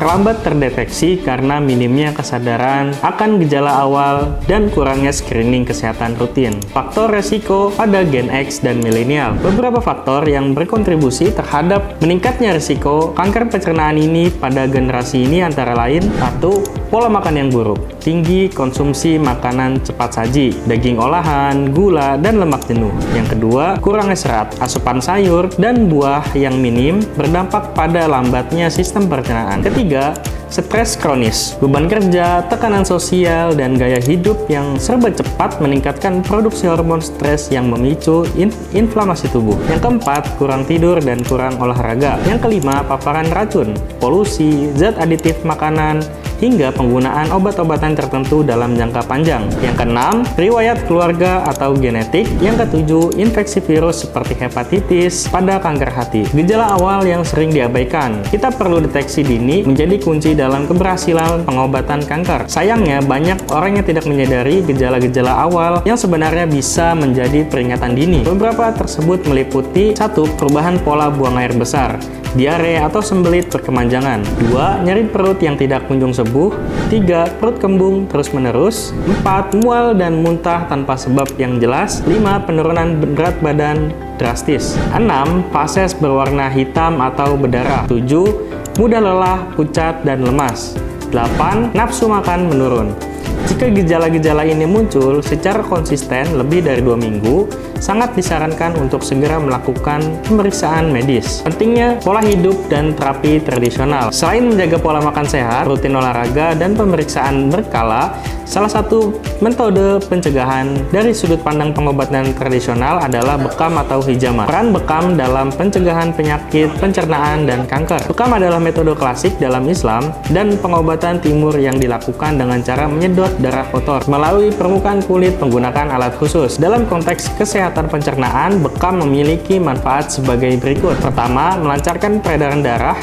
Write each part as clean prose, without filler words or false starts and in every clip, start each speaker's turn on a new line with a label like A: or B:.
A: terlambat terdeteksi karena minimnya kesadaran akan gejala awal dan kurangnya screening kesehatan rutin. Faktor resiko pada Gen X dan milenial. Beberapa faktor yang berkontribusi terhadap meningkatnya risiko kanker pencernaan ini pada generasi ini antara lain: 1. Pola makan yang buruk, tinggi konsumsi makanan cepat saji, daging olahan, gula, dan lemak jenuh. Yang kedua, kurangnya serat, asupan sayur dan buah yang minim berdampak pada lambatnya sistem pencernaan. Ketiga, stres kronis, beban kerja, tekanan sosial, dan gaya hidup yang serba cepat meningkatkan produksi hormon stres yang memicu inflamasi tubuh. Yang keempat, kurang tidur dan kurang olahraga. Yang kelima, paparan racun, polusi, zat aditif makanan, hingga penggunaan obat-obatan tertentu dalam jangka panjang. Yang keenam, riwayat keluarga atau genetik. Yang ketujuh, infeksi virus seperti hepatitis pada kanker hati. Gejala awal yang sering diabaikan. Kita perlu deteksi dini menjadi kunci dalam keberhasilan pengobatan kanker. Sayangnya, banyak orang yang tidak menyadari gejala-gejala awal yang sebenarnya bisa menjadi peringatan dini. Beberapa tersebut meliputi: 1. Perubahan pola buang air besar, diare atau sembelit berkepanjangan. 2. Nyeri perut yang tidak kunjung sembuh. 3. Perut kembung terus-menerus. 4. Mual dan muntah tanpa sebab yang jelas. 5. Penurunan berat badan drastis. 6. Fases berwarna hitam atau berdarah. 7. Mudah lelah, pucat, dan lemas. 8. Nafsu makan menurun. Jika gejala-gejala ini muncul secara konsisten lebih dari 2 minggu, sangat disarankan untuk segera melakukan pemeriksaan medis. Pentingnya pola hidup dan terapi tradisional. Selain menjaga pola makan sehat, rutin olahraga, dan pemeriksaan berkala, salah satu metode pencegahan dari sudut pandang pengobatan tradisional adalah bekam atau hijama. Peran bekam dalam pencegahan penyakit pencernaan dan kanker. Bekam adalah metode klasik dalam Islam dan pengobatan timur yang dilakukan dengan cara menyedot darah kotor melalui permukaan kulit menggunakan alat khusus. Dalam konteks kesehatan pencernaan, bekam memiliki manfaat sebagai berikut. Pertama, melancarkan peredaran darah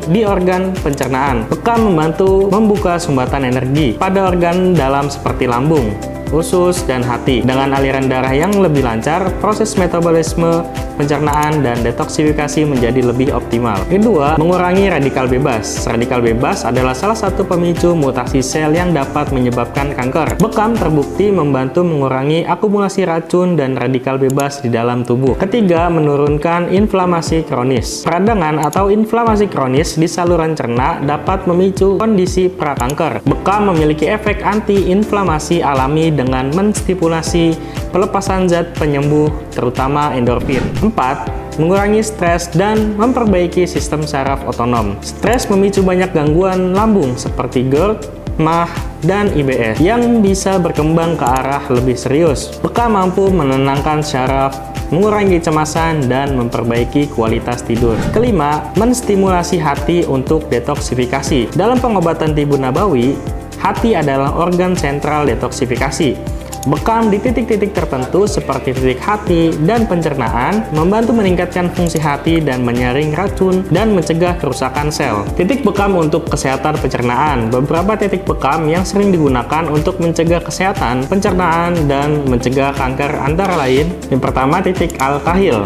A: di organ pencernaan. Bekam membantu membuka sumbatan energi pada organ dalam seperti lambung, usus, dan hati. Dengan aliran darah yang lebih lancar, proses metabolisme, pencernaan, dan detoksifikasi menjadi lebih optimal. Kedua, mengurangi radikal bebas. Radikal bebas adalah salah satu pemicu mutasi sel yang dapat menyebabkan kanker. Bekam terbukti membantu mengurangi akumulasi racun dan radikal bebas di dalam tubuh. Ketiga, menurunkan inflamasi kronis. Peradangan atau inflamasi kronis di saluran cerna dapat memicu kondisi prakanker. Bekam memiliki efek anti-inflamasi alami dengan menstimulasi pelepasan zat penyembuh, terutama endorfin. 4. Mengurangi stres dan memperbaiki sistem saraf otonom. Stres memicu banyak gangguan lambung seperti GERD, MAH, dan IBS yang bisa berkembang ke arah lebih serius. Bekam mampu menenangkan syaraf, mengurangi kecemasan, dan memperbaiki kualitas tidur. Kelima, menstimulasi hati untuk detoksifikasi. Dalam pengobatan Tibun Nabawi, hati adalah organ sentral detoksifikasi. Bekam di titik-titik tertentu seperti titik hati dan pencernaan membantu meningkatkan fungsi hati dan menyaring racun dan mencegah kerusakan sel. Titik bekam untuk kesehatan pencernaan. Beberapa titik bekam yang sering digunakan untuk mencegah kesehatan pencernaan dan mencegah kanker antara lain: yang pertama, titik Al-Kahil,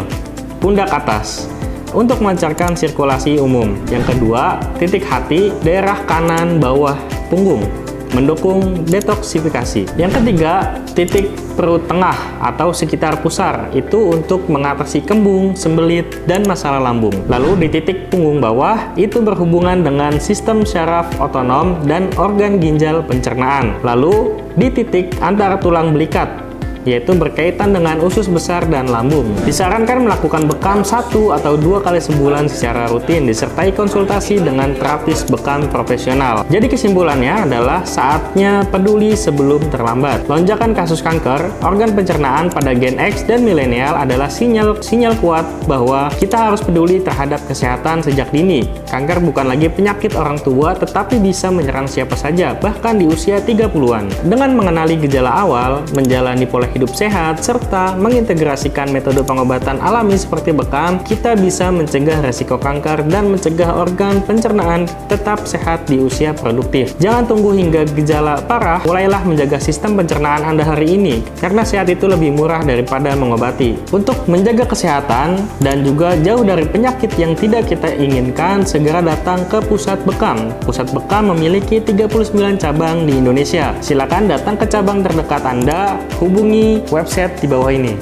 A: pundak atas, untuk melancarkan sirkulasi umum. Yang kedua, titik hati, daerah kanan bawah punggung, mendukung detoksifikasi. Yang ketiga, titik perut tengah atau sekitar pusar, itu untuk mengatasi kembung, sembelit, dan masalah lambung. Lalu di titik punggung bawah, itu berhubungan dengan sistem syaraf otonom dan organ ginjal pencernaan. Lalu di titik antara tulang belikat, yaitu berkaitan dengan usus besar dan lambung. Disarankan melakukan bekam 1 atau 2 kali sebulan secara rutin, disertai konsultasi dengan terapis bekam profesional. Jadi kesimpulannya adalah saatnya peduli sebelum terlambat. Lonjakan kasus kanker organ pencernaan pada Gen X dan milenial adalah sinyal kuat bahwa kita harus peduli terhadap kesehatan sejak dini. Kanker bukan lagi penyakit orang tua, tetapi bisa menyerang siapa saja, bahkan di usia 30-an. Dengan mengenali gejala awal, menjalani pola hidup sehat, serta mengintegrasikan metode pengobatan alami seperti bekam, kita bisa mencegah resiko kanker dan mencegah organ pencernaan tetap sehat di usia produktif. Jangan tunggu hingga gejala parah, mulailah menjaga sistem pencernaan Anda hari ini, karena sehat itu lebih murah daripada mengobati. Untuk menjaga kesehatan dan juga jauh dari penyakit yang tidak kita inginkan, segera datang ke Pusat Bekam. Pusat Bekam memiliki 39 cabang di Indonesia. Silakan datang ke cabang terdekat Anda, hubungi website di bawah ini.